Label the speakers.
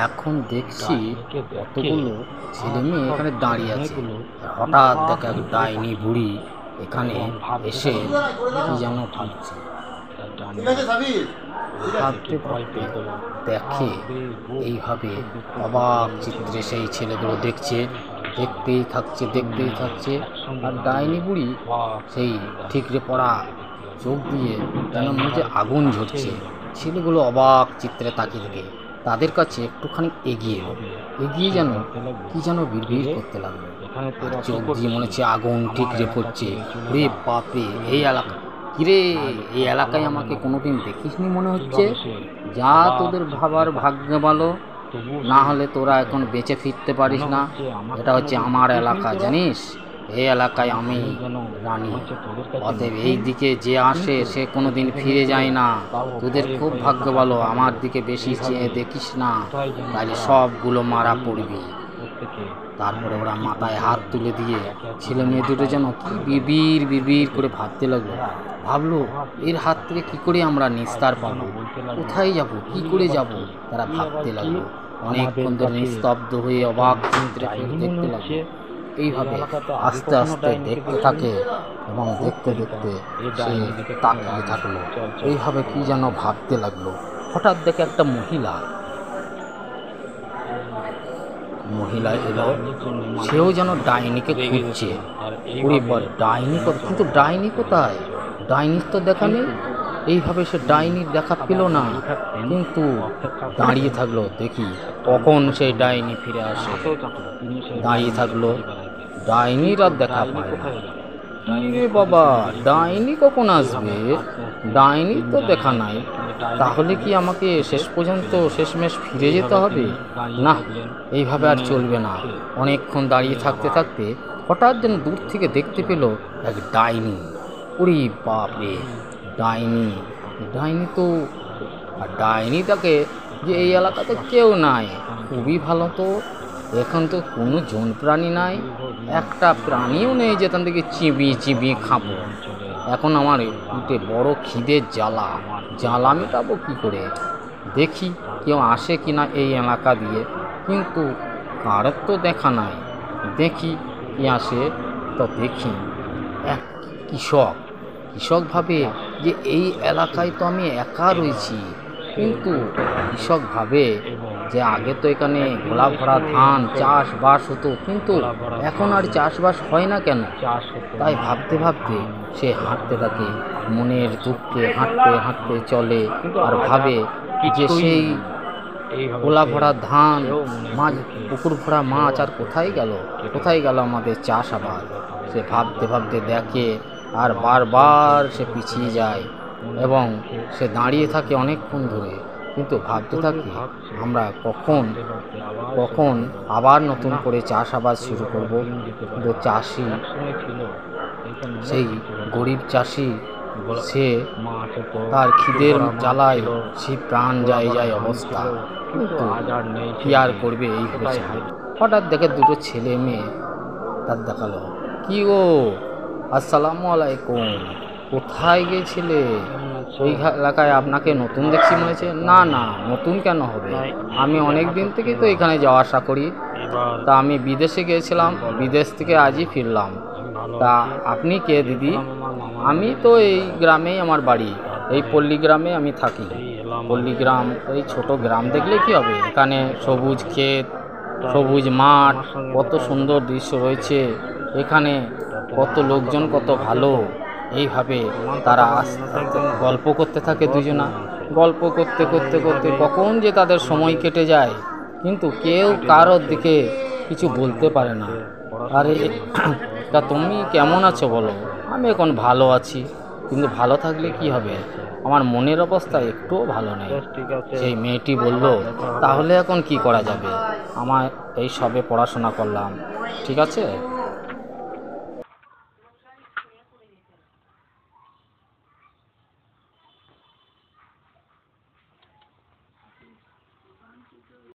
Speaker 1: এখন দেখছি কতগুলো ছেলে মেয়ে এখানে দাঁড়িয়ে আছে। হঠাৎ দেখা এক ডাইনি বুড়ি এখানে এসে কি যেন ভাবছে। ভাবতে ভাবতে দেখে এইভাবে অবাক চিত্রে সেই ছেলেগুলো দেখছে, দেখতেই থাকছে। আর ডাইনি বুড়ি সেই ঠিকরে পড়া চোখ দিয়ে যেন মনে হচ্ছে আগুন ঝরছে। ছেলেগুলো অবাক চিত্রে তাকিয়ে থাকে। তাদের কাছে একটুখানি এগিয়ে যেন কি যেন বিড়বিড় করতে লাগলো। আর চোখ দিয়ে মনে হচ্ছে আগুন ঠিকরে পড়ছে। রে বাপরে, এই এলাকা কিরে, এই এলাকায় আমাকে কোনোদিন দেখিসনি মনে হচ্ছে। যা তোদের ভাবার ভাগ্য ভালো, না হলে তোরা এখন বেঁচে ফিরতে পারিস না। এটা হচ্ছে আমার এলাকা, জানিস? এই এলাকায় আমি রানী। অতএব এই দিকে যে আসে সে কোনোদিন ফিরে যায় না। তোদের খুব ভাগ্য ভালো, আমার দিকে বেশি চেয়ে দেখিস না, তাহলে সবগুলো মারা পড়বি। তারপরে ওরা মাথায় হাত তুলে দিয়ে ছেলে মেয়ে দুটো যেন কি বিড়বিড় করে ভাবতে লাগলো। ভাবলো এর হাত থেকে কি করে আমরা নিস্তার পাবো, কোথায় যাব, কি করে যাব। তারা ভাবতে লাগলো। অনেকক্ষণ ধরে নিস্তব্ধ হয়ে অবাক চিত্রে দেখতে লাগলো। এইভাবে আস্তে আস্তে দেখতে থাকে এবং দেখতে সে তাকিয়ে থাকলো। এইভাবে কি যেন ভাবতে লাগলো। হঠাৎ দেখে একটা মহিলা এলো। সেও যেন ডাইনিকে খুঁজছে। ডাইনি কিন্তু ডাইনি কোথায়? ডাইনির তো দেখা নেই। এইভাবে সে ডাইনির দেখা পেল না, কিন্তু দাঁড়িয়ে থাকলো দেখি কখন সেই ডাইনি ফিরে আসে। দাঁড়িয়ে থাকলো, ডাইনির আর দেখা পায় না। রে বাবা, ডাইনি কখন আসবে? ডাইনির তো দেখা নাই। তাহলে কি আমাকে শেষ পর্যন্ত শেষমেশ ফিরে যেতে হবে? না, এইভাবে আর চলবে না। অনেকক্ষণ দাঁড়িয়ে থাকতে হঠাৎ যেন দূর থেকে দেখতে পেল এক ডাইনি। ওরে বাপরে, ডাইনি তো, আর ডাইনি তাকে যে এই এলাকাতে কেউ নাই, খুবই ভালো তো। এখন তো কোনো জন প্রাণী নাই, একটা প্রাণীও নেই যেখান থেকে চিবিয়ে খাবো। এখন আমার উঠে বড় খিদের জ্বালা মেটাবো কী করে? দেখি কেউ আসে কি না এই এলাকা দিয়ে, কিন্তু কারোর তো দেখা নাই। দেখি কি আসে। তো দেখি এক কৃষক ভাবে যে এই এলাকায় তো আমি একা রয়েছি, কিন্তু কৃষক ভাবে যে আগে তো এখানে গোলা ভরা ধান চাষবাস হতো, কিন্তু এখন আর চাষবাস হয় না কেন? তাই ভাবতে সে হাঁটতে থাকে। মনের দুঃখে হাঁটতে চলে আর ভাবে যে সেই গোলা ভরা ধান, মাছ, পুকুর ভরা মাছ আর কোথায় গেল আমাদের চাষাবাদ। সে ভাবতে দেখে আর বারবার সে পিছিয়ে যায় এবং সে দাঁড়িয়ে থাকে অনেকক্ষণ ধরে, কিন্তু ভাবতে থাকে আমরা কখন আবার নতুন করে চাষাবাদ শুরু করব। কিন্তু চাষি, সেই গরিব চাষি, সে তার খিদের জ্বালায় সে প্রাণ যায় অবস্থা, কিন্তু কি আর করবে এই ভেবেছে। হঠাৎ দেখে দুটো ছেলে মেয়ে তার দেখালো। কি গো, আসসালামু আলাইকুম, কোথায় গেছিলে? ওই এলাকায় আপনাকে নতুন দেখছি মনে হচ্ছে। না, নতুন কেন হবে, আমি অনেক দিন থেকেই তো এখানে যাওয়া আসা করি। তা আমি বিদেশে গিয়েছিলাম, বিদেশ থেকে আজই ফিরলাম। তা আপনি কে দিদি? আমি তো এই গ্রামেই আমার বাড়ি, এই পল্লীগ্রামে আমি থাকি। পল্লীগ্রাম, এই ছোট গ্রাম দেখলে কি হবে, এখানে সবুজ ক্ষেত, সবুজ মাঠ, কত সুন্দর দৃশ্য রয়েছে এখানে, কত লোকজন, কত ভালো। এইভাবে তারা গল্প করতে থাকে দুজনা। গল্প করতে কখন যে তাদের সময় কেটে যায়, কিন্তু কেউ কারোর দিকে কিছু বলতে পারে না। আরে তা তুমি কেমন আছো বলো? আমি এখন ভালো আছি, কিন্তু ভালো থাকলে কি হবে, আমার মনের অবস্থা একটুও ভালো নেই। সেই মেয়েটি বলল, তাহলে এখন কি করা যাবে? আমার এই সবে পড়াশোনা করলাম, ঠিক আছে,